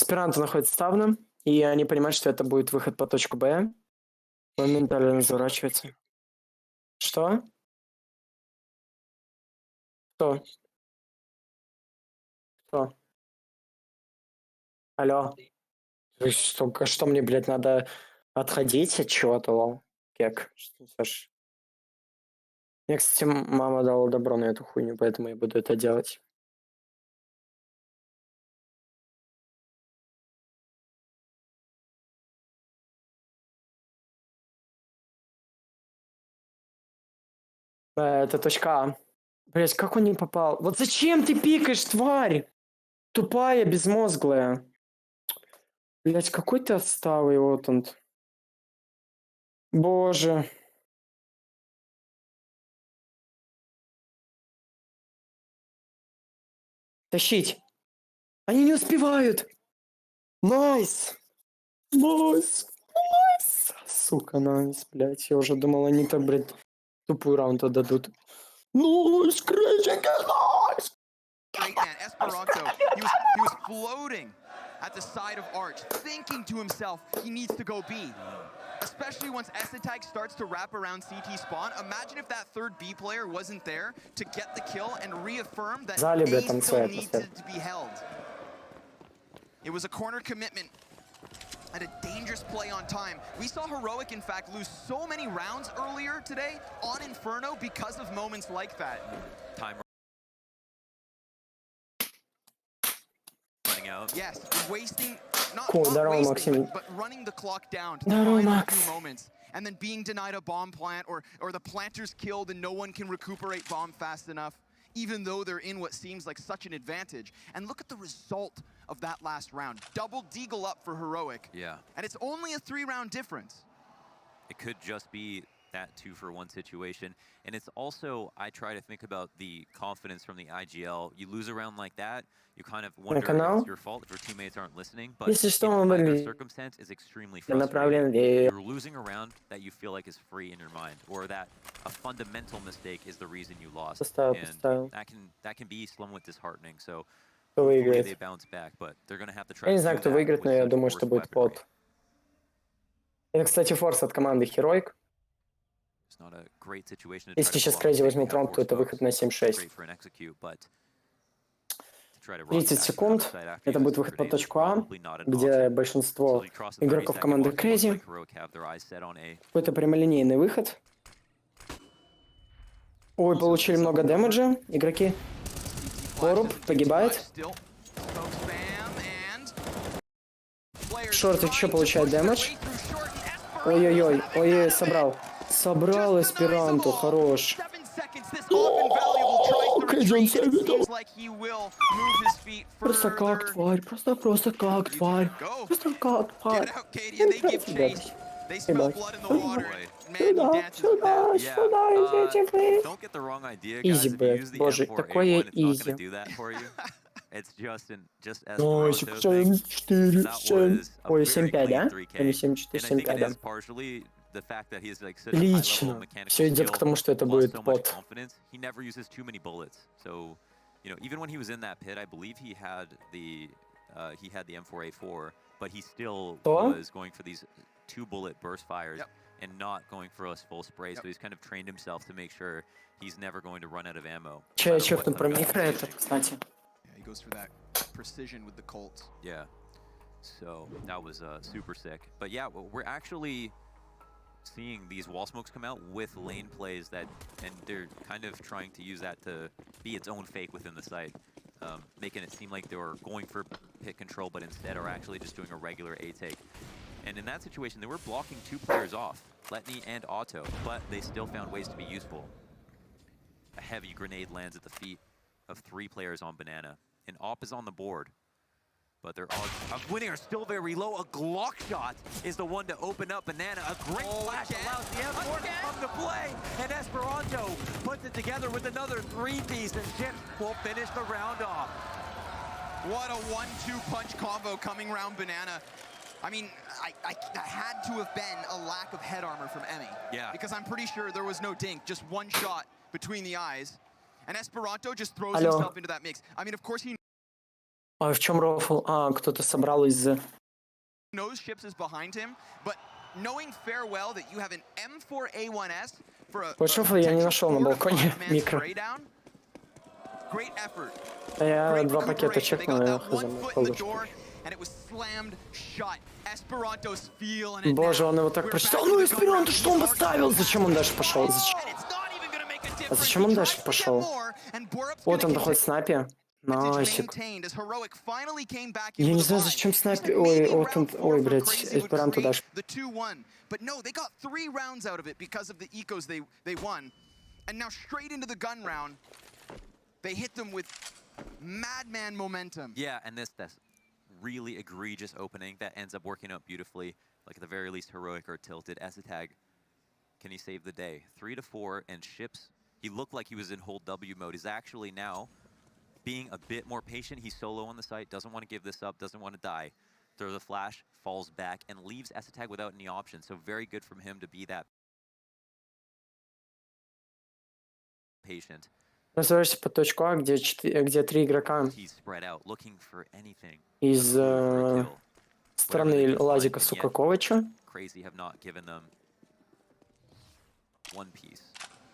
Аспиранты находятся ставным, и они понимают, что это будет выход по точку Б. Моментально разворачивается. Что? Что? Что? Алло. Что мне, блядь, надо отходить от чего-то, лол? Кек. Что несёшь? Мне, кстати, мама дала добро на эту хуйню, поэтому я буду это делать. Это точка А. Блять, как он не попал? Вот зачем ты пикаешь, тварь? Тупая, безмозглая. Блять, какой ты отсталый, вот он. Боже. Тащить. Они не успевают. Найс. Найс. Найс. Сука, найс, блять. Я уже думал, они-то, блядь, тупой раунд отдадут. Найс, Cr4zy, найс. Great man, Esperanto, he was floating at the side of Arch, thinking to himself he needs to go B. Especially once Essetag starts to wrap around CT spawn. Imagine if that third B player wasn't there to get the kill and reaffirm that A still needed to be held. It was a corner commitment and a dangerous play on time. We saw Heroic, in fact, lose so many rounds earlier today on Inferno because of moments like that. Time running out. Yes, wasting, not Здорово, wasting, Максим. but running the clock down to the final few moments, and then being denied a bomb plant, or the planter's killed and no one can recuperate bomb fast enough, even though they're in what seems like such an advantage. And look at the result of that last round. Double deagle up for Heroic. Yeah. And it's only a 3-round difference. It could just be that 2-for-1 situation. And it's also, I try to think about the confidence from the IGL. You lose a round like that, you kind of wonder if it's your fault if your teammates aren't listening. But in either circumstance is extremely frustrating. You're losing a round that you feel like is free in your mind, or that a fundamental mistake is the reason you lost. And that can be somewhat disheartening. So hopefully they bounce back, but they're going to have to try to do that with such forced weaponry. Это, кстати, форс от команды Heroic. Если сейчас Cr4zy возьмет раунд, то это выход на 7-6. 30 секунд. Это будет выход по точку А, где большинство игроков команды Cr4zy. Какой-то прямолинейный выход. Ой, получили много дэмэджа. Игроки. Поруб погибает. Шорт еще получает дэмэдж. Ой-ой-ой. Ой, собрал. Собрал эсперанту, хорош. Просто как тварь, просто как тварь, просто как тварь. Сюда, идите вы. Изи, блядь, боже, такое изи. Ой, 7-4, ой, 7-5, да? Или 7-4, 7-5, да? Лично. Все идет к тому, что это будет бот. You know, even when he was in that pit, I believe he had the M4A4, but he still was going for these 2-bullet burst fires and not going for us full sprays. So he's kind of trained himself to make sure he's never going to run out of ammo. Че про микро это, кстати. He goes for that precision with the Colts. Yeah. So that was super sick. But yeah, we're actually seeing these wall smokes come out with lane plays and they're kind of trying to use that to be its own fake within the site, making it seem like they were going for pit control, but instead are actually just doing a regular A take. And in that situation, they were blocking 2 players off, Letney and Otto, but they still found ways to be useful. A heavy grenade lands at the feet of 3 players on Banana, and Op is on the board. But their odds of winning are still very low. A Glock shot is the one to open up Banana. A great flash allows the M4 to come to play. And Esperanto puts it together with another 3-piece, and Chips will finish the round off. What a 1-2 punch combo coming around Banana. I mean, I had to have been a lack of head armor from Emmy. Yeah. Because I'm pretty sure there was no dink, just one shot between the eyes. And Esperanto just throws himself into that mix. I mean, of course he А в чем рофл? А, кто-то собрал из... Knows Ships is behind him, but knowing fair well that you have an M4A1S for a Вот рофл я не нашел на 4 to балконе 5 man микро. spray down. Great effort. А я Great 2 пакета recuperation. They чекнул, got я that хз, one foot in the door, and it was slammed shut. Esperanto's feeling it Боже, now. он его так We're прочитал. back to Ну, the gun Эсперанто, round. что он поставил? Зачем он дальше пошел? Зачем? And it's not even gonna make a А difference. зачем он He дальше tries to get пошел? more, and Borup's Вот gonna он доходит continue. снайпе. Найсик. Maintained as Heroic finally came back Я in не with a знаю, buy. зачем снайпер... Maybe Ой, вот он... round 4 Ой, for блядь, Cr4zy would Эсперанто create дашь. the 2-1. But no, they got 3 rounds out of it because of the ecos they won. And now straight into the gun round, they hit them with madman momentum. Yeah, and that's really egregious opening that ends up working out beautifully. Like at the very least, Heroic are tilted. Esatag, can he save the day? 3 to 4, and Ships, he looked like he was in hold W mode. He's actually now being a bit more patient. He's solo on the site, doesn't want to give this up, doesn't want to die. Throws a flash, falls back, and leaves Esatag without any options. So very good from him to be that patient. Называешься по точку А, где 3 игрока He's spread out, looking for anything. из For a kill. стороны Лазика Сукаковича. Cr4zy have not given them one piece,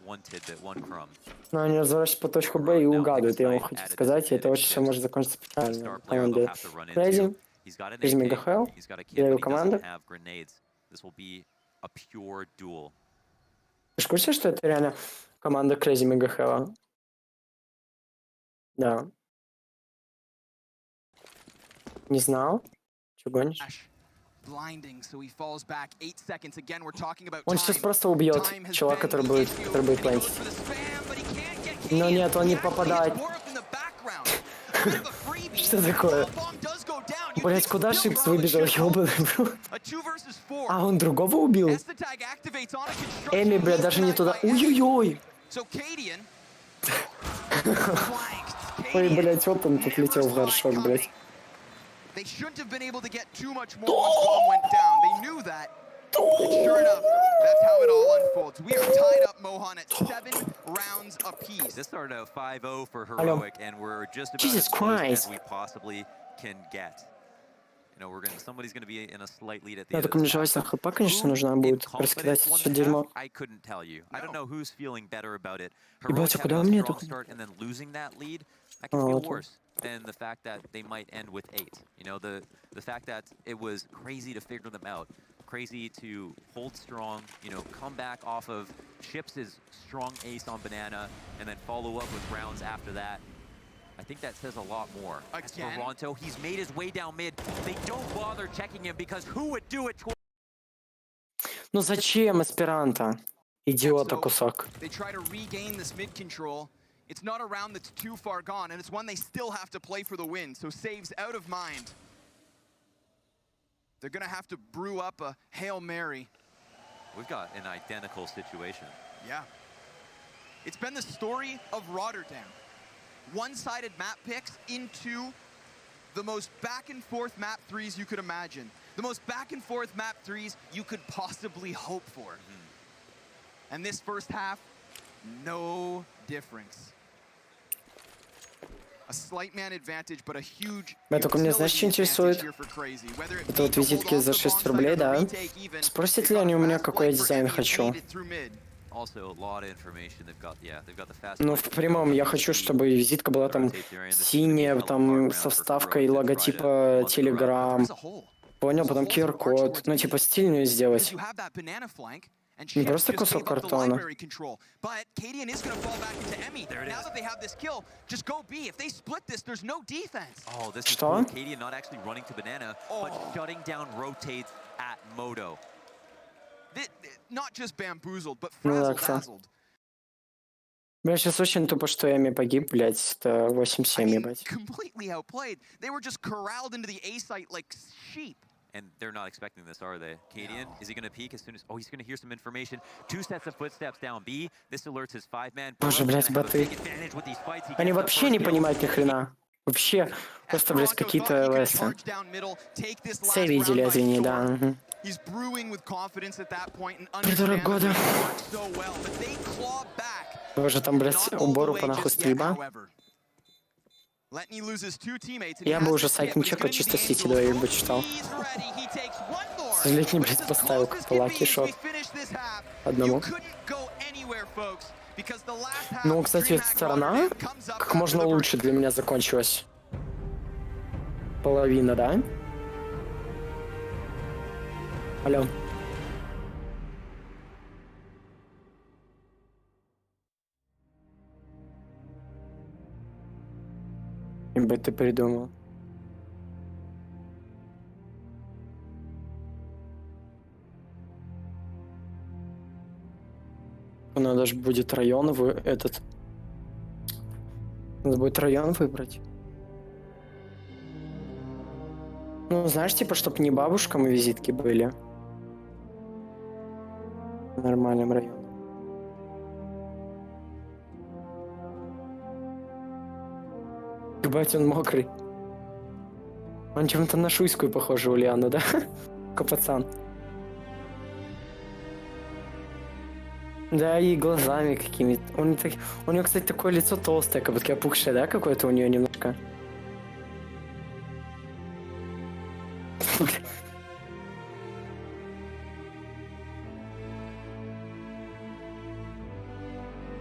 one tidbit, one crumb. Но они разворачиваются по точку Б и угадывают, я вам хочу сказать, и это очень все может закончиться печально. Star На player самом they'll деле. have to run Cr4zy, into. He's got an из AK, МГХЛ, he's got a kid, для его but he команды. doesn't have grenades. This will be a pure duel. Ты в курсе, что это реально команда Cr4zy МГХЛ? Да. Не знал? Че гонишь? Blinding, so he falls back 8 seconds. Again, we're talking about Он сейчас просто убьет чувака, который будет плентить. Но нет, он не попадает. Что такое? Блять, куда Шипс выбежал, ёбаный бро? А, он другого убил? Эми, блядь, даже не туда. Ой-ой-ой! Ой, блядь, вот он тут летел в горшок, блядь. They shouldn't have been able to get too much more once bomb went down. They knew that. And sure enough, that's how it all unfolds. We are tied up, Mohan, at 7 rounds apiece. This started out 5-0 for Heroic, and we're just about Jesus as close Christ. as we possibly can get. You know, somebody's going to be in a slight lead at the Да, end of только мне this желательно half. хп, конечно, нужна Who in будет раскидать confidence won все the дерьмо. half? I couldn't tell you. I don't know who's feeling better about it. Ебать, Heroic а куда having a мне strong тут? start and then losing that lead, I can А, feel вот. worse than the fact that they might end with 8. You know, the fact that it was Cr4zy to figure them out. Cr4zy to hold strong, you know, come back off of Ships' strong ace on Banana, and then follow up with rounds after that. I think that says a lot more. As for Ronto, he's made his way down mid. They don't bother checking him because who would do it? Ну зачем, Эсперанто? Идиота кусок. They try to regain this mid control. It's not a round that's too far gone, and it's one they still have to play for the win, so saves out of mind. They're gonna have to brew up a Hail Mary. We've got an identical situation. Yeah. It's been the story of Rotterdam. One-sided map picks into the most back-and-forth map threes you could imagine. The most back-and-forth map threes you could possibly hope for. And this first half, no difference. A slight man advantage, but a huge Только меня, знаешь, что интересует? Это вот визитки за 6 рублей, да? Спросите ли они у меня, какой я дизайн хочу? Ну, в прямом я хочу, чтобы визитка была там синяя, там со вставкой логотипа Telegram. Понял, потом QR-код. Ну, типа стильную сделать. Не просто кусок картона. Что? Ну да, кто? Бля, сейчас очень тупо, что Эми погиб, блядь, это 8-7, ебать. And they're not expecting this, are they? Cadian, is he going to peek as soon as... Oh, he's going to hear some information. 2 sets of footsteps down B. This alerts his 5-man. Боже, блядь, боты. Они вообще не понимают ни хрена. Вообще, просто, блядь, какие-то лесы. Все видели, извини, да. Придурок года. Боже, там, блядь, убору по нахуй стриба. Letney loses two teammates, and he Я бы has уже this сайт hit, не but he's чекал, gonna need чисто the aim Сити to двоих look. бы читал. He's ready. He takes one more. К сожалению, But блядь, it's as поставил close as какой-то can лаки be as we шот finish this half. You одному. couldn't go anywhere, folks, because the last half Ну, of кстати, эта DreamHack сторона Rotterdam comes up как after можно the break. лучше для меня закончилась. Половина, да? Алло. Ебать, ты придумал. Надо же будет район этот. Надо будет район выбрать. Ну, знаешь, типа, чтобы не бабушкам визитки были. В нормальном районе. Ебать, он мокрый. Он чем-то на шуйскую похож, Ульяну, да? Пацан. Да, и глазами какими-то. У него, кстати, такое лицо толстое, как будто опухшее, да, какое-то у нее немножко.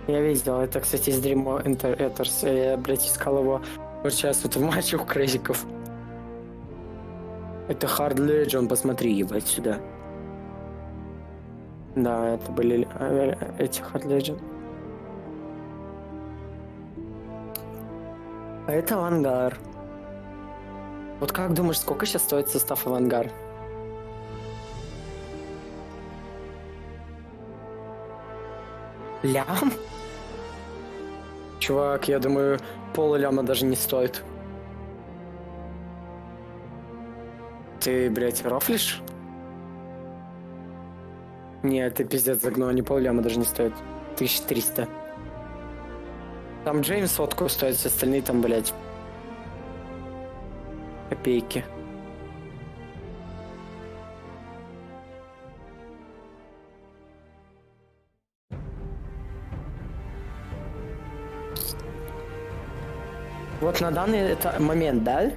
Я видел, это, кстати, из Dream Enters. Я, блядь, искал его вот сейчас вот в матче у крейзиков. Это Hard Legend, посмотри, ебать, сюда. Да, это были эти Hard Legend. А это Авангар. Вот как думаешь, сколько сейчас стоит состав Авангар? Лям? Чувак, я думаю, пол-ляма даже не стоит. Ты, блядь, рофлишь? Нет, ты пиздец загнул, они пол-ляма даже не стоят. 1300. Там Джеймс сотку стоит, все остальные там, блядь, копейки. Вот на данный момент, да?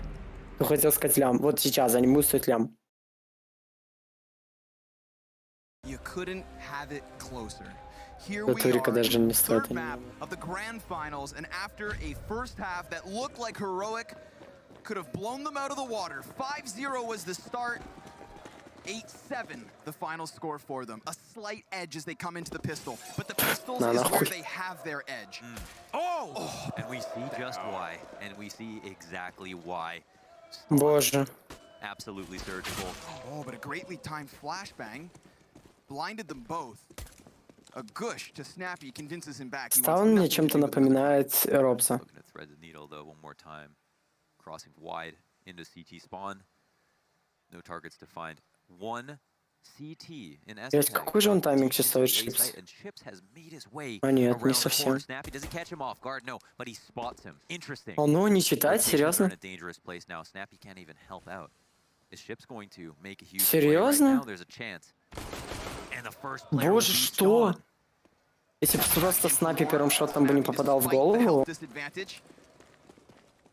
Ты хотел сказать лям. Вот сейчас они будут стоить лям. You couldn't have it closer. Here Да we Турика are даже in не the стоит. third map of the grand finals, and after a first half that looked like heroic could have blown them out of the water. 5-0 was the start. 8-7 the final score for them. A slight edge as they come into the pistol, but the pistols is where they have their edge. Oh! And we see just why. And we see exactly why. Боже. Absolutely surgical. Oh, but a greatly timed flashbang blinded them both. A gush to Snappy convinces him back. Стал мне чем-то напоминает Робса. Looking to thread the needle though one more time. Crossing wide into CT spawn. No targets to find. One CT in S. Какой же он тайминг сейчас стоит, Chips? А нет, не совсем. О, ну не читать, серьезно? Серьезно? Боже, что? Если бы просто Снапи первым шотом бы не попадал в голову,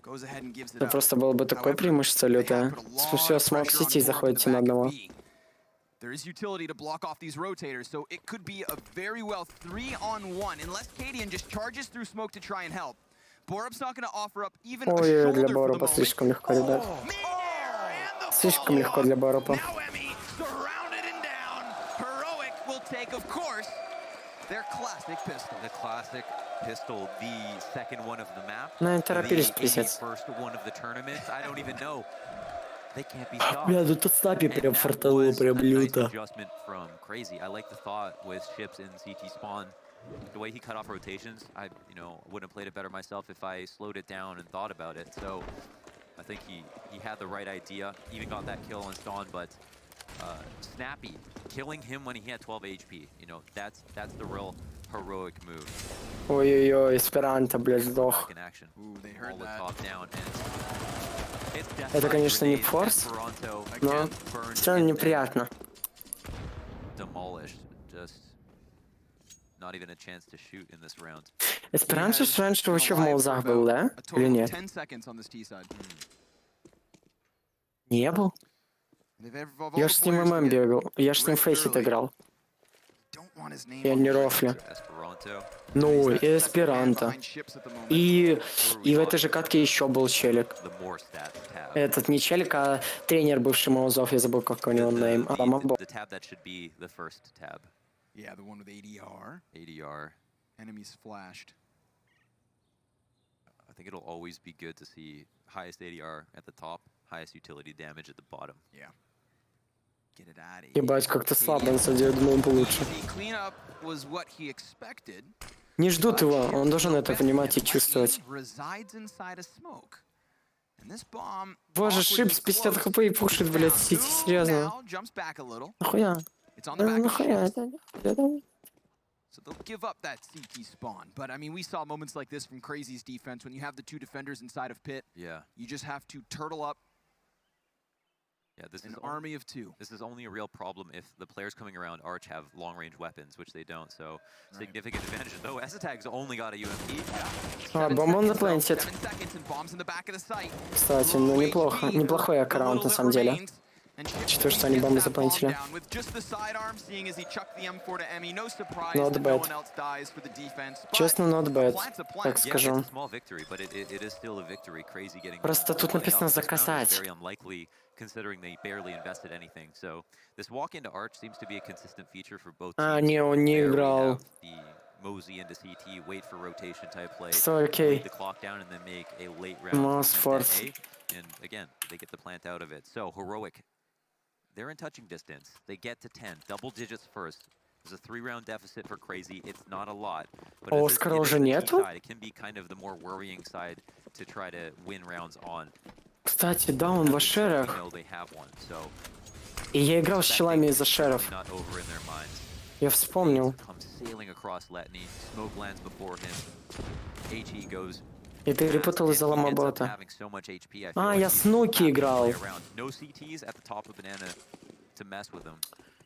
это просто было бы такое преимущество лютое. Все, Смок Сити заходите на одного. There is utility to block off these rotators, so it could be a very well 3-on-1 unless Cadian just charges through smoke to try and help. Borup's not going to offer up even a Ой, для shoulder for the Борупа moment. слишком легко, ребят. Слишком легко для Борупа. Surrounded and down. Heroic will take, of course, their classic pistol. The classic pistol, the second one of the map. Ну, торопились, пиздец. First one of the tournament. I don't even know. They can't be stopped. Бля, тут Снапи прям фартануло, прям люто. Adjustment from Cr4zy. I like the thought with ships in CT spawn. The way he cut off rotations, I wouldn't have played it better myself if I slowed it down and thought about it. So I think he had the right idea. Even got that kill on Stone, but Snappy killing him when he had 12 HP. That's the real heroic move. Ой-ой-ой, Эсперанто, блядь, сдох. Это, конечно, не форс, но все равно неприятно. not even a chance to shoot in this round. Эсперанто ж раньше вообще в молзах был, да? Или нет? Не был? Я ж с ним ММ бегал. Я ж с ним фейсит играл. Я не рофлю. Esperanto. Ну, и Эсперанто. И в этой же катке еще был челик. The more stats tab. Этот не челик, а тренер бывший Молзов. Я забыл, как у него нейм. The tab that should be the first tab. Yeah, the one with ADR. ADR. Enemies flashed. I think it'll always be good to see highest ADR at the top, highest utility damage at the bottom. Yeah. Get it out of here. Ебать, как-то слабо, на самом деле, думал бы лучше. The cleanup was what he expected. Не ждут его, он должен это понимать и чувствовать. Resides inside a smoke. And this bomb Боже, Шип с 50 хп и пушит, блядь, сити, серьезно. now jumps back a little. Нахуя? It's on the back of Нахуя ships. это? So they'll give up that CT spawn. But I mean, we saw moments like this from Cr4zy's defense when you have the two defenders inside of pit. Yeah. You just have to turtle up Yeah, this an is army of two. This is only a real problem if the players coming around Arch have long-range weapons, which they don't. So significant advantage. Though Esatag's only got a UMP. А, бомба он заплентит. 7 seconds and bombs in the back of the site. Кстати, ну неплохо. Неплохой аккаунт, на самом деле. Учитывая, что они бомбы заплентили. Not bad. Честно, not bad, так скажу. Просто тут написано заказать. Considering they barely invested anything. So this walk into Arch seems to be a consistent feature for both А, teams. не, он не Where we играл. have the mosey into CT, wait for rotation type play, So, okay. lead the clock down, and then make a late round Most attempt force. at A. And again, they get the plant out of it. So Heroic, they're in touching distance. They get to 10, double digits first. There's a 3-round deficit for Cr4zy. It's not a lot, but А it Оскара is уже the key нету? side. It can be kind of the more worrying side to try to win rounds on. Кстати, да, он в We ашерах. know they have one, so И я играл с челами из ашеров. not over in their minds. Я вспомнил. Comes sailing across Letny. Smoke lands before him. HE goes. И перепутал из-за And he ends up ламабота. having so much HP, I feel А, like я he's Снуки happy to играл. play around. No CTs at the top of Banana to mess with them.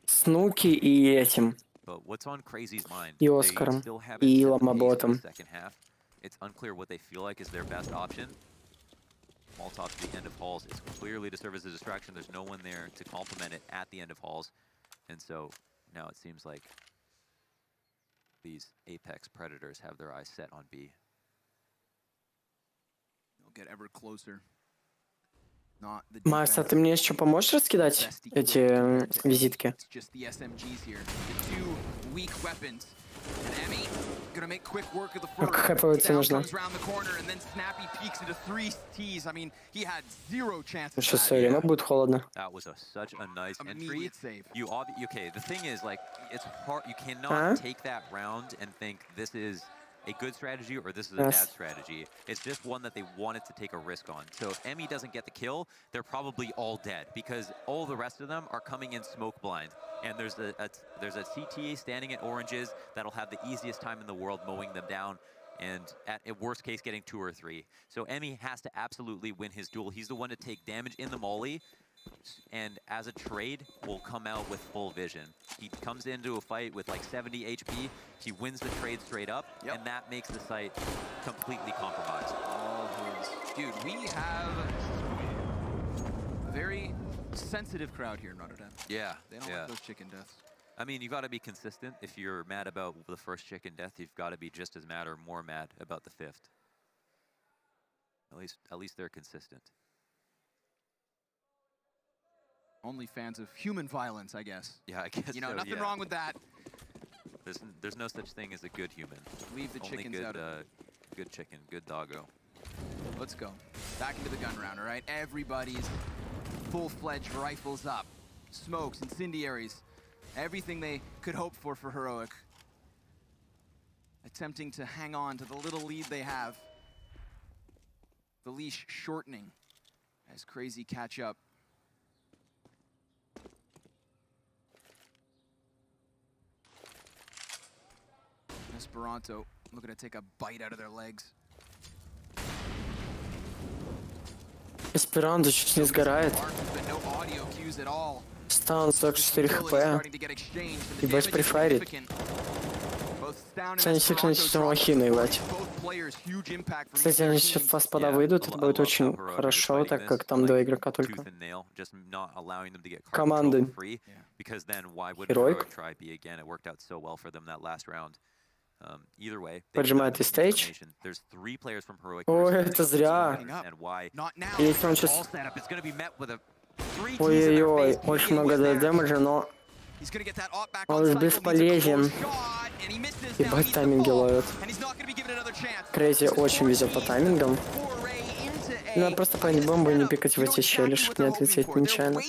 Снуки и этим. But what's on Cr4zy's mind? И They Оскаром. still haven't И set the pace for ламаботом. the second half. It's unclear what they feel like is their best option. Molotov to the end of halls is clearly to serve as a distraction. There's no one there to complement it at the end of halls. And so now it seems like these Apex Predators have their eyes set on B. They'll get ever closer. Not the Макс, а defense. ты мне еще поможешь раскидать эти визитки? It's just the SMGs here. The two weak weapons. And Emmy gonna make quick work of the front. Как ХП тебе Down нужно? comes round the corner and then Snappy peeks into 3 T's. I mean, he had 0 chances. Сейчас все время будет холодно. That was such a nice entry. Immediate save. Okay, the thing is, like, it's hard. You cannot take that round and think this is a good strategy or this is a bad strategy. It's just one that they wanted to take a risk on. So if Emmy doesn't get the kill, they're probably all dead because all the rest of them are coming in smoke blind. And there's a CT standing at oranges that'll have the easiest time in the world mowing them down. And at worst case, getting 2 or 3. So Emmy has to absolutely win his duel. He's the one to take damage in the molly. And as a trade, will come out with full vision. He comes into a fight with like 70 HP. He wins the trade straight up, and that makes the site completely compromised. All his. Dude, we have a very sensitive crowd here in Rotterdam. Yeah, They don't like those chicken deaths. I mean, you got to be consistent. If you're mad about the first chicken death, you've got to be just as mad or more mad about the 5th. At least they're consistent. Only fans of human violence, I guess. Yeah, I guess. You know, so, nothing yeah. wrong with that. There's no such thing as a good human. Leave the Only chickens good, out of good chicken, good doggo. Let's go. Back into the gun round, all right? Everybody's full-fledged rifles up. Smokes, incendiaries, everything they could hope for Heroic. Attempting to hang on to the little lead they have. The leash shortening as Cr4zy catch up. Esperanto looking to take a bite out of their legs. Эсперанто чуть не сгорает. Стан 44 хп. Ебать, прифайрит. Они секундочку махину ебать. Кстати, они сейчас в фастпада выйдут, это будет очень хорошо, так как там 2 игрока только. Команды. Heroic. Поджимает и стейдж. Ой, это зря. Если он сейчас... Ой-ой-ой, очень много дэмэджа, но... Он же бесполезен. Ебать, тайминги ловят. Cr4zy очень везет по таймингам. Надо просто понять бомбу и не пикать в эти щели, чтобы не отлететь нечаянно.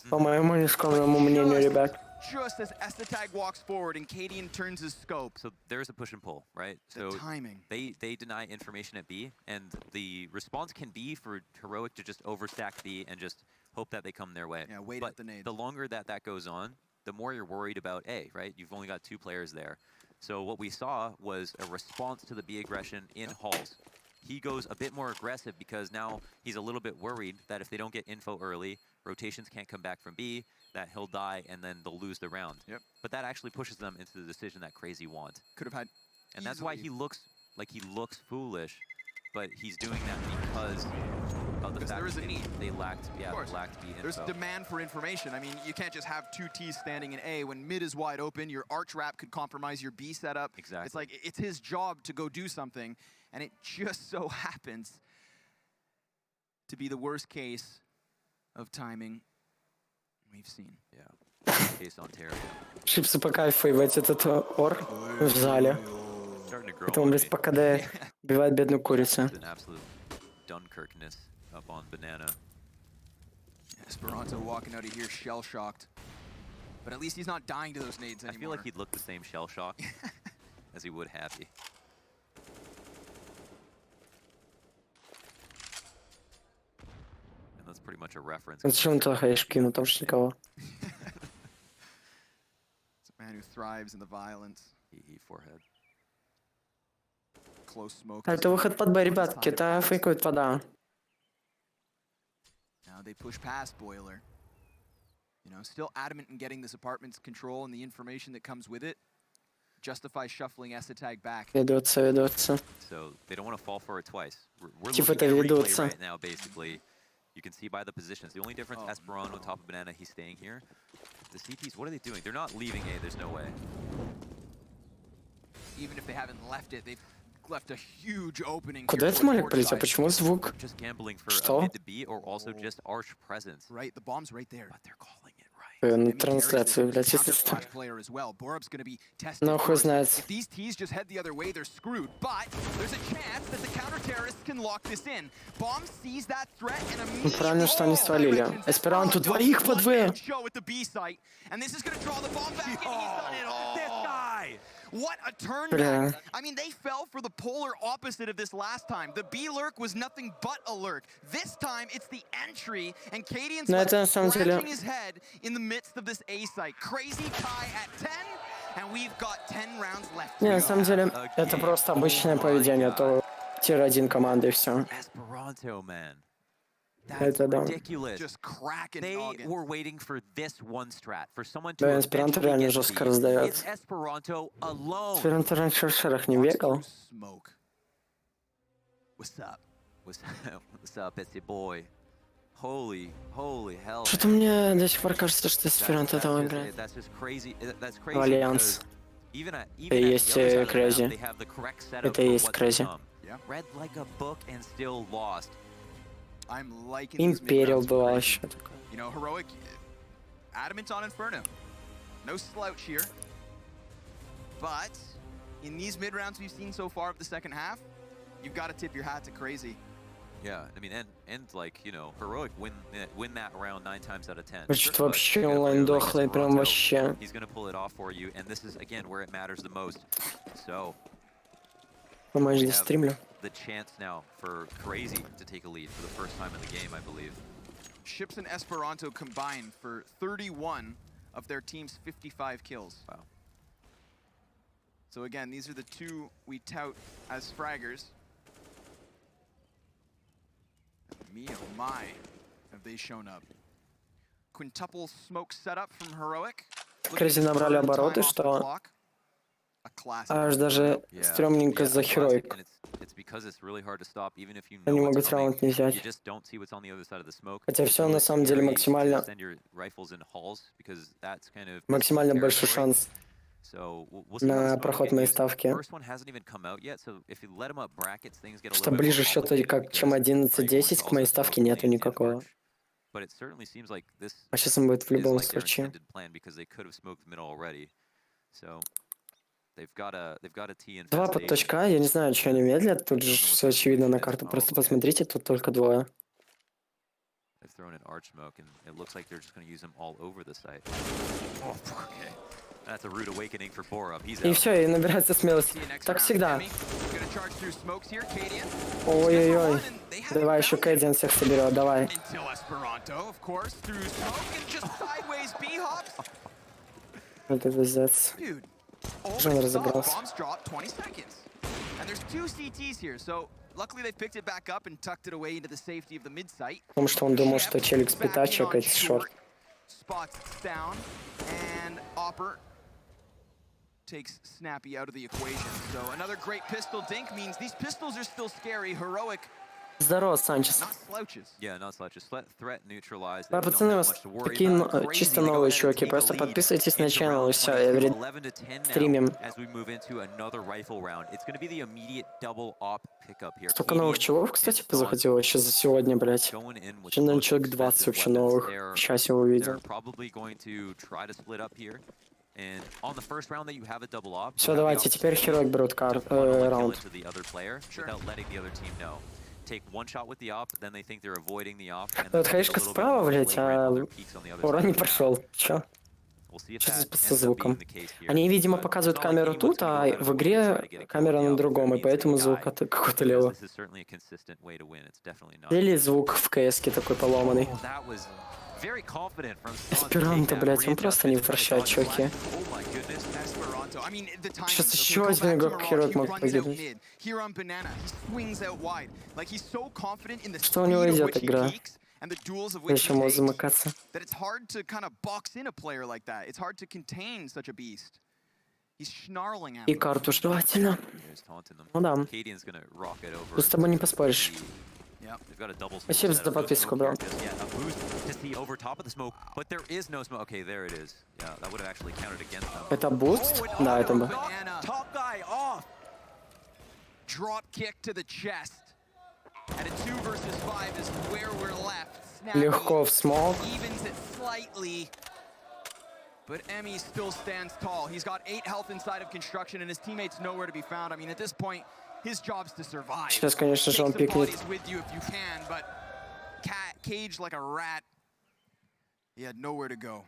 По моему нескромному мнению, ребят. Just as Estetag walks forward and Cadian turns his scope. So there's a push and pull, right? So timing. They deny information at B, and the response can be for Heroic to just overstack B and just hope that they come their way. Yeah, wait but at the nade. The longer that goes on, the more you're worried about A, right? You've only got 2 players there. So what we saw was a response to the B aggression in halls. He goes a bit more aggressive because now he's a little bit worried that if they don't get info early, rotations can't come back from B, that he'll die and then they'll lose the round. Yep. But that actually pushes them into the decision that Cr4zy want. Could have had. And that's why he looks like he looks foolish, but he's doing that because of the fact that they lacked, lacked B info. There's demand for information. I mean, you can't just have 2 Ts standing in A when mid is wide open. Your arch wrap could compromise your B setup. Exactly. It's like it's his job to go do something, and it just so happens to be the worst case of timing we've seen. Yeah. Case Ontario. Шипсы по кайфу ебать этот ор в зале. Это он, блядь, по КД убивает бедную курицу. Dunkirkness up on banana. Esperanto walking out of here shell-shocked. But at least he's not dying to those nades anymore. I feel like he'd look the same shell-shocked as he would happy. And that's pretty much a reference. Зачем ты хаешь кину, там же никого. It's a man who thrives in the violence. Forehead. Close smoke. Это выход под Б, ребятки, это фейкует пода. Now they push past Boiler. You know, still adamant in getting this apartment's control and the information that comes with it. Justify shuffling Estetag back. Ведутся. So they don't want to fall for it twice. We're Типа looking это at replay ведутся. right now, basically. You can see by the positions. The only difference, Esperanto on top of banana, he's staying here. The CTs, what are they doing? They're not leaving A, there's no way. Even if they haven't left it, they've left a huge opening. Куда этот молик полетел? Почему звук? Just gambling for Что? mid to B or also just arch presence. Right, the bomb's right there. But they're calling it right. На трансляцию, блядь, если что. Ну, хуй знает. If these Ts just head the other way, they're screwed. But there's a chance that the counter-terrorists can lock this in. Bomb sees that threat and immediately... Правильно, что они свалили. Эсперанто двоих под В. And this is going to draw the bomb back, and he's done it all. This guy! What a turn Бля. back. I mean, they fell for the polar opposite of this last time. The B lurk was nothing but a lurk. This time, it's the entry, and Cadian's scratching his head in the midst of this A site. Cr4zy tie at 10, and we've got 10 rounds left. Не, на самом деле, это просто обычное поведение, то тир-1 команды и все. Esperanto, man. Это да. Just cracking They noggins. were waiting for this one strat, for someone to Да, Эсперанто eventually реально get жестко the lead. раздает. It's Esperanto alone. Эсперанто раньше в шарах не бегал. Smoke. What's up? What's up, it's your boy. Holy hell. Что-то мне до сих пор кажется, что Эсперанто там играет. That's just crazy. That's crazy. В Альянс. Even Это и есть Cr4zy. they have the correct setup Это и for есть what's to Cr4zy. come. Read like a book and still lost. I'm liking these Империал mid-rounds бывал for Cr4zy. еще такое. You know, Heroic, adamant on Inferno. No slouch here. But in these mid-rounds we've seen so far of the second half, you've got to tip your hat to Cr4zy. Yeah, I mean, and like, you know, Heroic win that round 9 times out of 10. Значит, But вообще you got a онлайн player like дохлый, прям Esperanto, вообще. He's gonna pull it off for you, and this is again where it matters the most. So По-моему, we здесь have стримлю. the chance now for Cr4zy to take a lead for the first time in the game, I believe. Ships and Esperanto combined for 31 of their team's 55 kills. Wow. So again, these are the two we tout as fraggers. Me oh my, have they shown up. Quintuple smoke setup from Heroic. Cr4zy набрали обороты, что аж даже стрёмненько за Heroic. Они могут раунд не взять. Хотя все на самом деле максимально большой шанс на проход моей ставки. Что ближе счета как чем 11-10 к моей ставке нету никакого. А сейчас он будет в любом случае. Два под точка, я не знаю, что они медлят, тут же все очевидно на карту, просто посмотрите, тут только двое. И все, и набирается смелость. Так всегда. Ой-ой-ой. Давай еще Кэддиан всех соберет, давай. Это пиздец. Уже он разобрался. Потому что он думал, что челик с пита чекает шорт. Takes Snappy out of the equation. So another great pistol dink means these pistols are still scary. Heroic. Здорово, Санчес. Да, пацаны, у вас такие чисто новые чуваки. Просто подписывайтесь на канал и все, я стримим. Столько новых чуваков, кстати, позаходило еще за сегодня, блять. Еще, наверное, человек 20 вообще новых. Сейчас я увидел. Все, давайте, теперь Heroic берут раунд. Вот хаешка справа, блять, а урон не прошел. Че? Что со звуком? Они, видимо, показывают камеру тут, а в игре камера на другом, и поэтому звук какой-то левый. Или звук в КС-ке такой поломанный. Эсперанто, блять, он просто не прощает, чуваки. Сейчас еще один игрок Heroic мог погибнуть. Что у него идет игра? Я еще могу замыкаться. И карту желательно. Ну да. Тут с тобой не поспоришь. Спасибо за подписку, бро. Это буст? Да, это был. Легко в смог. But Emmy still stands tall. He's got 8 health inside of construction, and his teammates nowhere to be found. I mean, at this point, his job's to survive. Сейчас, конечно же, он пикнет. With you if you can, but caged like a rat. He had nowhere to go.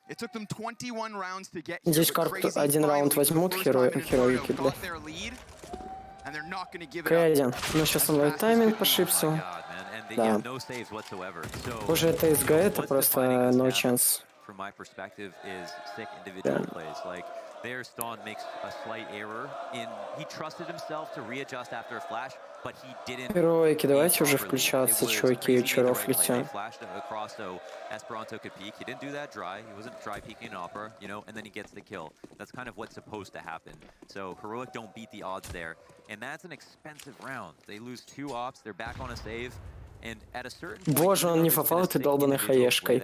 It took them 21 rounds to get here. Здесь карту один раунд возьмут Heroic, бля. Кэддиан. Ну, сейчас он ловит тайминг, ошибся. Да. Уже это СГ, это просто no chance. From my perspective, is sick individual plays. Like, there, Stone makes a slight error in... He trusted himself to readjust after a flash, but he didn't... Героики, давайте уже включаться, чуваки, чаров летят. Esperanto could peek. He didn't do that dry. He wasn't dry peeking an opera, you know, and then he gets the kill. That's kind of what's supposed to happen. So, Heroic don't beat the odds there. And that's an expensive round. They lose 2 ops, they're back on a save. Боже, он не попал этой долбаной хаешкой.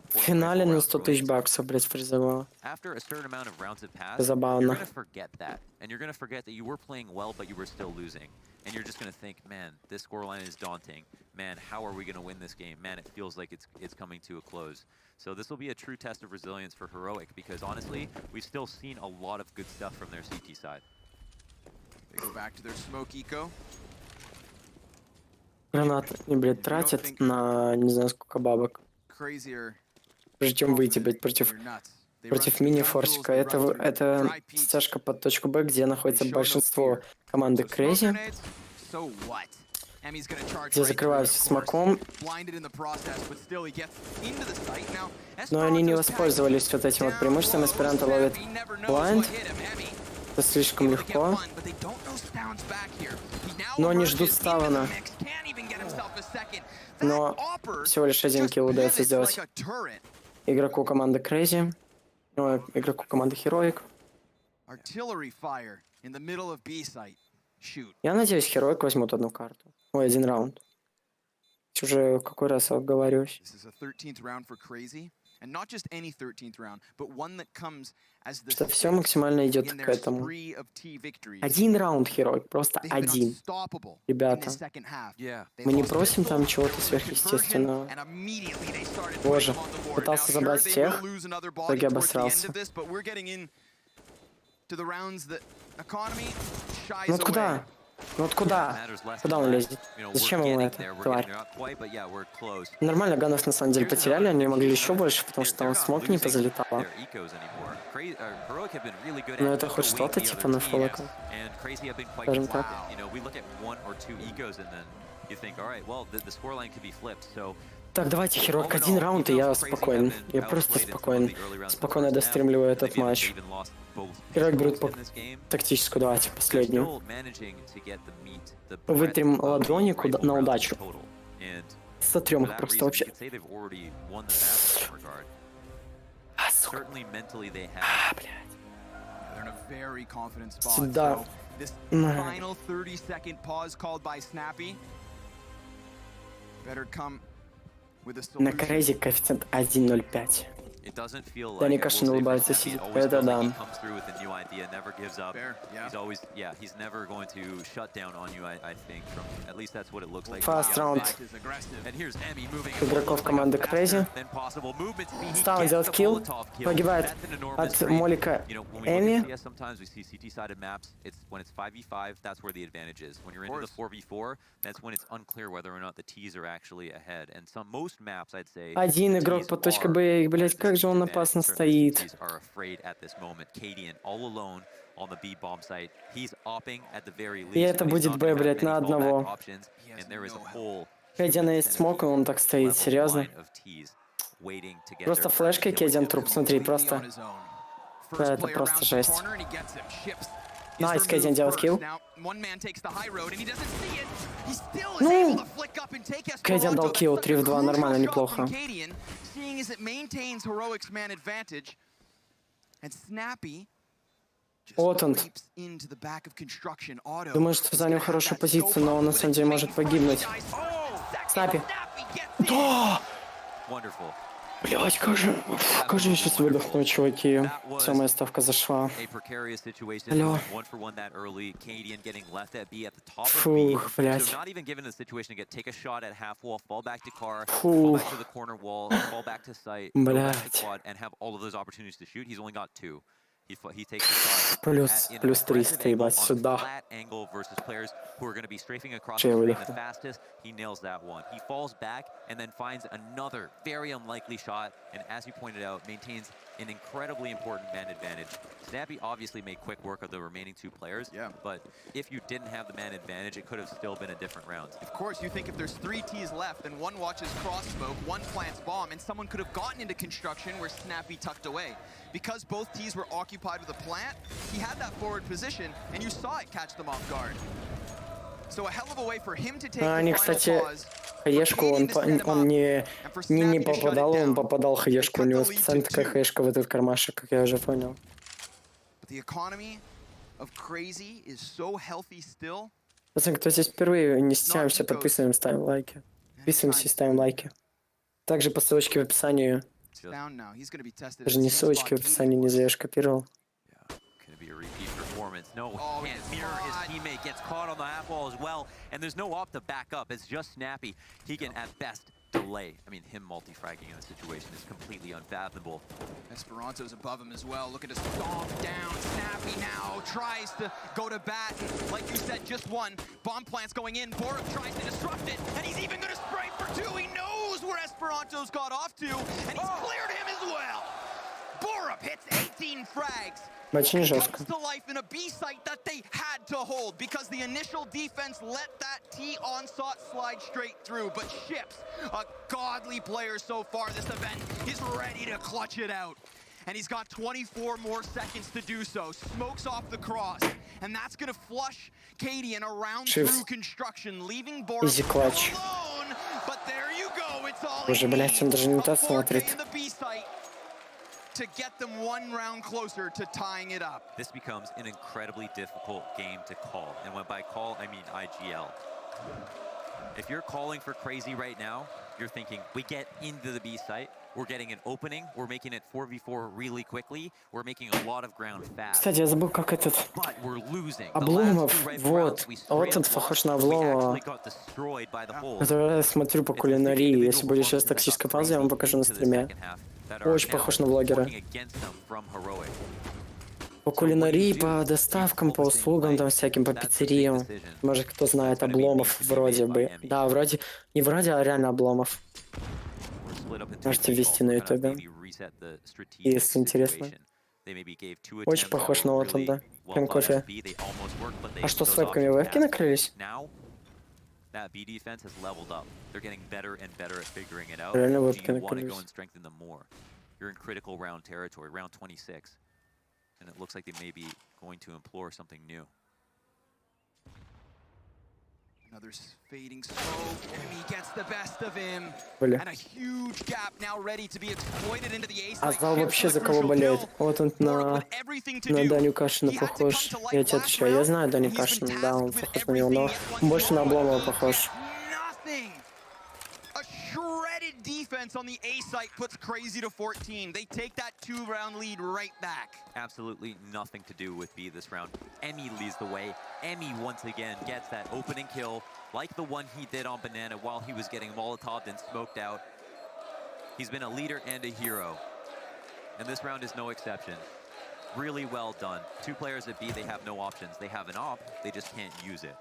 В финале на 100 тысяч баксов, блять, призовал. Забавно. And you're just going to think, man, this scoreline is daunting. Man, how are we going to win this game? Man, it feels like it's coming to a close. So this will be a true test of resilience for Heroic because honestly, we've still seen a lot of good stuff from their CT side. They go back to their smoke eco. Гранаты, блядь, тратят на не знаю сколько бабок. Прежде чем выйти, блядь, против мини-форсика. Это стяжка под точку Б, где находится большинство команды Cr4zy. Где закрываются смоком. Но они не воспользовались вот этим вот преимуществом. Эсперанто ловит блайнд. Это слишком легко. Но они ждут ставана. Но всего лишь 1 килл удается сделать. игроку команды Cr4zy, игроку команды Heroic. Artillery fire in the middle of B site. Shoot. Я надеюсь, Heroic возьмут одну карту. Ой, один раунд. Уже в какой раз оговорюсь. This is a 13th round for Cr4zy, and not just any 13th round, but one that comes as the Что все максимально идет in к their этому. spree of T victories. Один раунд Heroic, просто They've been один. unstoppable in Ребята, this second half. Yeah. They мы не lost просим pistol, там чего-то conversion, сверхъестественного. and immediately they started Боже, putting them on the board. пытался Now, забрать sure, they всех, will lose another в body итоге towards the end обосрался. of this, but we're getting in to the rounds that economy shies Ну вот away. куда? Ну вот куда? Куда он лезет? Зачем ему это, тварь? Нормально, ганов на самом деле потеряли, они могли еще больше, потому что там смог не позалетало. Но это хоть что-то типа на фолоку. Скажем так. Так, давайте, Хирок, один раунд, и я спокоен. Я просто спокоен. Спокойно достримливаю этот матч. Хирок берут по тактическую, давайте, последнюю. Вытрем ладони на удачу. Сотрем их просто вообще. А, сука. А, блядь. Сюда. На Cr4zy коэффициент 1.05. Да, не Кашин улыбается, сидит. Это да. Фаст раунд игроков команды Cr4zy. Стаун делает килл. Погибает от молика Эми. Один игрок под точкой Б, и, блять, как же он опасно стоит. И это будет Б, блять, на одного. Кэдиана есть смок, и он так стоит, серьезно. Просто флешкой Кэдиан труп, смотри, просто. Да, это просто жесть. Найс, Кэдиан делает килл. Ну, Кэдиан дал килл, 3 в 2, нормально, неплохо. Вот он. Думаю, что занял хорошую позицию, но он на самом деле может погибнуть. Снапи. Да! Блять, как же я сейчас выдохну, чуваки. Вся моя ставка зашла. Алло. Фух, блять. Фух. Блять. Плюс 300, ебать, сюда. Че я выдохну? He nails that one. He falls back and then finds another very unlikely shot, and as you pointed out, maintains an incredibly important man advantage. Snappy obviously made quick work of the remaining two players, but if you didn't have the man advantage, it could have still been a different round. Of course, you think if there's 3 Ts left and one watches cross smoke, one plants bomb, and someone could have gotten into construction where Snappy tucked away. Because both Ts were occupied with a plant, he had that forward position, and you saw it catch them off guard. So a hell of a way for him to take the Они, final кстати, pause. хаешку он не попадал, он попадал хаешку. У него специально такая хаешка в этот кармашек, как я уже понял. Пацаны, кто здесь впервые, не стесняемся, подписываем, ставим лайки. Подписываемся и ставим лайки. Также по ссылочке в описании. Даже не ссылочки в описании, не зря копировал. No, can't mirror his teammate, gets caught on the half wall as well, and there's no op to back up. It's just Snappy. He can at best delay. I mean, him multi-fragging in this situation is completely unfathomable. Esperanto's above him as well. Look at his stomp down. Snappy now tries to go to bat. Like you said, just one. Bomb plant's going in. Borup tries to disrupt it, and he's even going to spray for 2. He knows where Esperanto's got off to, and he's cleared him as well. Borup hits 18 frags. Очень жестко. Comes to life in a B site that they had to hold because the initial defense let that T onslaught slide straight through. But Ships, a godly player so far this event, is ready to clutch it out. And he's got 24 more seconds to do so. Smokes off the cross. And that's going to flush Cadian around through construction, leaving Borup alone. But there you go. It's all Боже, блядь, он даже не так смотрит. in the B site. to get them one round closer to tying it up. This becomes an incredibly difficult game to call. And when by call, I mean IGL. If you're calling for Cr4zy right now, you're thinking, we get into the B site, we're getting an opening, we're making it 4v4 really quickly, we're making a lot of ground fast. Кстати, я забыл, как этот... But we're losing. Обломов, вот. Вот он похож на Обломова. Это я смотрю по кулинарии. Если будет сейчас токсическая пауза, я вам покажу на стриме. Очень похож на блогера. По кулинарии, по доставкам, по услугам, там всяким, по пиццериям. Может, кто знает, Обломов вроде бы. Да, вроде... Не вроде, а реально Обломов. Можете ввести на ютубе, если интересно. Очень похож на вот он, да. Прям кофе. А что с вебками? Вебки накрылись? Реально вебки накрылись. And it looks like they may be going to implore something new. Another fading smoke. Enemy gets the best of him. And a huge gap now ready to be exploited into the ace. А зал вообще за кого болеет? Вот он на Даню Кашина похож. Я тебе отвечаю, я знаю Даню Кашина, да, он похож на него, но больше на Обломова похож. Shredded defense on the A site puts Cr4zy to 14. They take that 2-round lead right back. Absolutely nothing to do with B this round. Emmy leads the way. Emmy once again gets that opening kill, like the one he did on Banana while he was getting Molotov'd and smoked out. He's been a leader and a hero. And this round is no exception. Really well done. Two players at B, they have no options. They have an op, they just can't use it.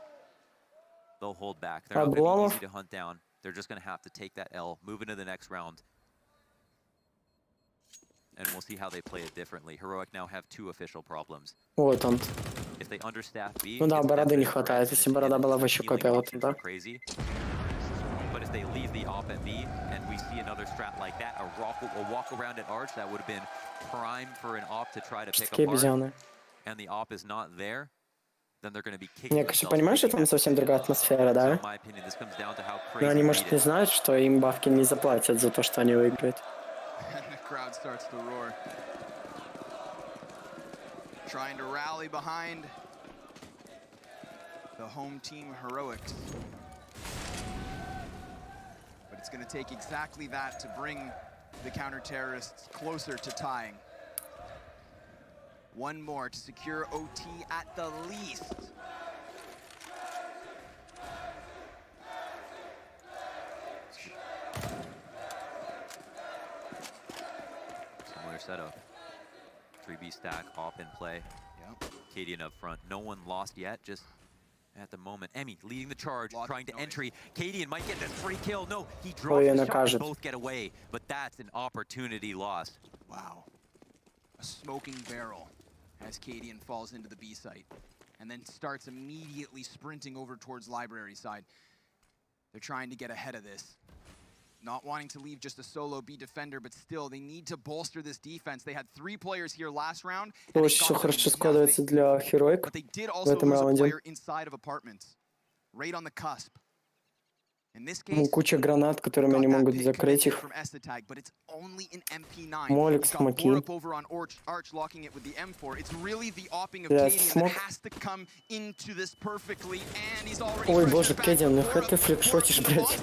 They'll hold back. They're not going to be easy to hunt down. They're just going to have to take that L, move into the next round. And we'll see how they play it differently. Heroic now have two official problems. Вот он. If they understaff B, ну да, бороды не хватает. Если борода была вообще копия, вот да. But if they leave the op at B and we see another strat like that, a walk around at Arch, that would have been prime for an op to try to pick apart. And the op is not there. Не, конечно, понимаешь, что там совсем другая атмосфера, да? Но они, может, не знают, что им бабки не заплатят за то, что они выиграют. Trying to rally behind the home team Heroics. But it's going to take exactly that to bring the counter-terrorists closer to tying. One more to secure OT at the least. Similar setup. 3B stack, op in play. Yep. Cadian up front. No one lost yet, just at the moment. Emmy leading the charge, trying to entry. Cadian might get this free kill. No, he drops the shot, both get away. But that's an opportunity lost. Wow. A smoking barrel as Cadian falls into the B site and then starts immediately sprinting over towards library side. They're trying to get ahead of this. Not wanting to leave just a solo B defender, but still they need to bolster this defense. They had 3 players here last round. Очень хорошо складывается для Heroic в этом раунде. Inside of apartments, right on the cusp. Куча гранат, которыми они могут закрыть их. Молик, смоки. Ой, боже, Кэдин, ну как ты фликшотишь, блядь?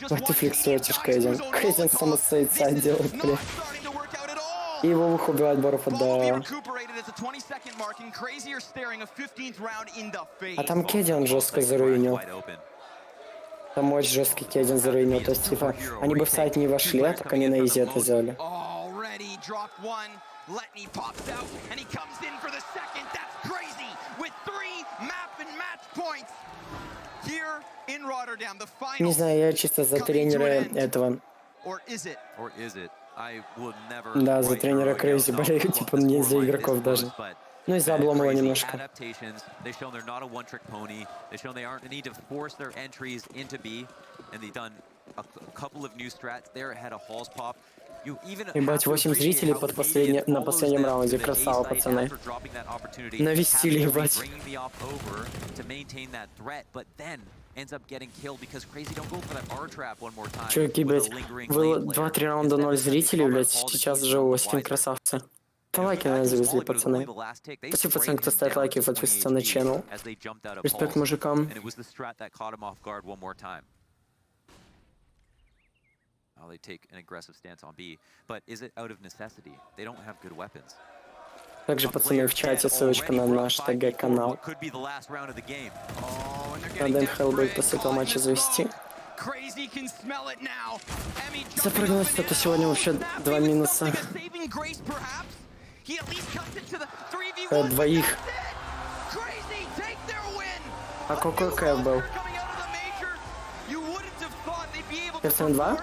Как ты фликшотишь, Кэдин? Кэдин самосуицид делает, блядь. И его убивает Боров, да. А там Кэдин жестко заруинил. Там очень жесткий Кэдин заруинил. То есть, типа, они бы в сайт не вошли, а так они на изи это сделали. Не знаю, я чисто за тренера этого. Да, за тренера Cr4zy болею, типа, не за игроков даже. Ну и за Обломова немножко. Ебать, 8 зрителей на последнем раунде. Красава, пацаны. Навестили, ебать. ends up getting killed because Cr4zy don't go for that R trap one more time. Чуваки, with a блядь, lingering было lane player. 2-3 раунда 0 Instead, зрителей, they блядь, call the сейчас teams же none the Остин wiser. красавцы. And it was Лайки, bad наверное, news завезли, all, but it was пацаны. only the last tick. They Спасибо, sprayed пацаны, кто him ставит down лайки, to 20 подписывается на HP channel. as they jumped out of Респект pulse. мужикам. And it was the strat that caught him off guard one more time. Now they take an aggressive stance on B, but is it out of necessity? They don't have good weapons. Также, пацаны, в чате ссылочка на наш ТГ-канал. Надо МХЛ будет после этого матча завести. За прогноз, что сегодня вообще 2 минуса. Двоих. А какой кэп был? Персон 2?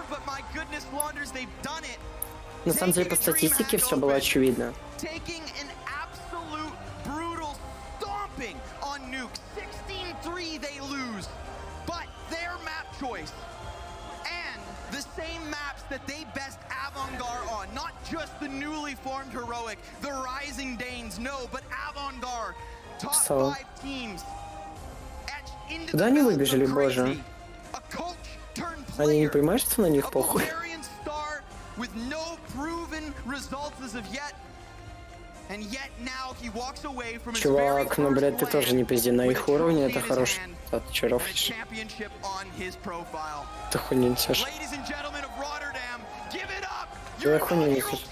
На самом деле, по статистике все было очевидно. The same maps that they best Avant-Garde on, not just the newly formed Heroic, the Rising Danes, no, but Avant-Garde, top 5 teams. Куда они выбежали, боже? Они не понимают, что на них похуй? Чувак, ну, блядь, ты тоже не пизди, на их уровне это хороший отчаров. Ты хуйню несешь. Ты хуйню несешь.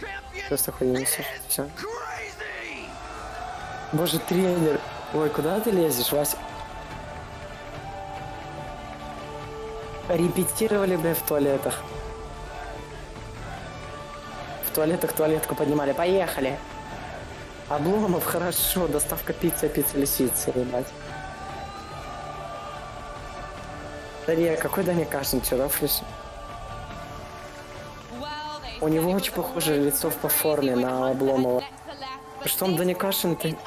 Просто хуйню несешь. Все. Боже, тренер. Ой, куда ты лезешь, Вася? Репетировали, бля, в туалетах. В туалетах туалетку поднимали. Поехали. Обломов, хорошо. Доставка пиццы, лисицы, ебать. Дарья, какой Даня Кашин, че рофлишь? У него очень похожее лицо по форме на Обломова. Что он Даня Кашин, ты...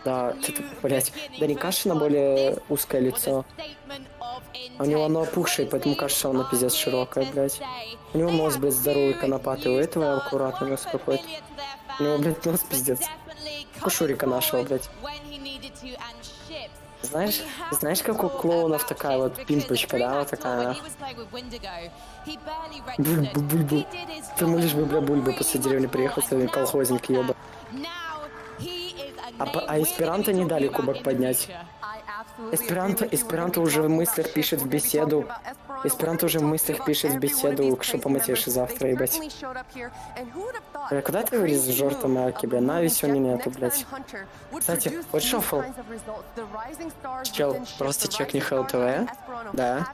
Да, ты, блядь, Даня Кашина более узкое лицо. У него оно опухшее, поэтому кажется, оно пиздец широкое, блядь. У него нос, блядь, здоровый, конопатый, у этого аккуратный нос какой-то. У него, блядь, нос пиздец. Как у Шурика нашего, блядь. Знаешь, как у клоунов такая вот пимпочка, да, вот такая. Бульбу. Ты лишь бы, бля, Бульбу после деревни приехал, с колхозник, ёба. А эсперанто не дали кубок поднять. Эсперанто уже в мыслях пишет в беседу. Эсперанто уже в мыслях пишет в беседу, что поматишь завтра, ебать. Бля, куда ты вылез в жёртом арке, бля? На сегодня нету, блядь. Кстати, вот шофл. Чел, просто чекни ХЛТВ. Да.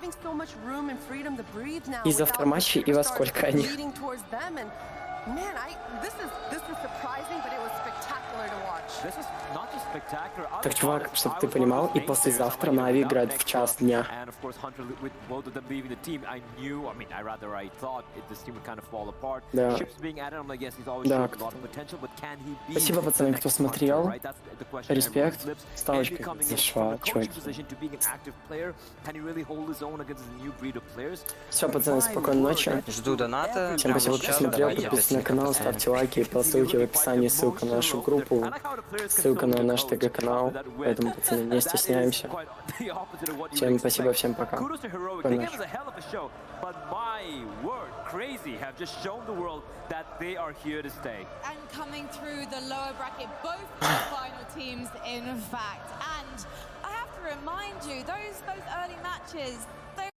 И завтра матчи, и во сколько они? Так, чувак, чтобы ты понимал, и послезавтра Нави играет в час дня. Да. Да. Спасибо, пацаны, кто смотрел. Респект. Ставочка зашла, чуваки. Все, пацаны, спокойной ночи. Жду доната. Всем спасибо, кто смотрел. Подписывайтесь на канал, ставьте лайки. По ссылке в описании ссылка на нашу группу, ссылка на наш ТГ-канал. Поэтому, пацаны, не стесняемся. Всем спасибо, всем пока. But my word, Cr4zy have just shown the world that they are here to stay. And coming through the lower bracket, both the final teams, in fact. And I have to remind you, those early matches, they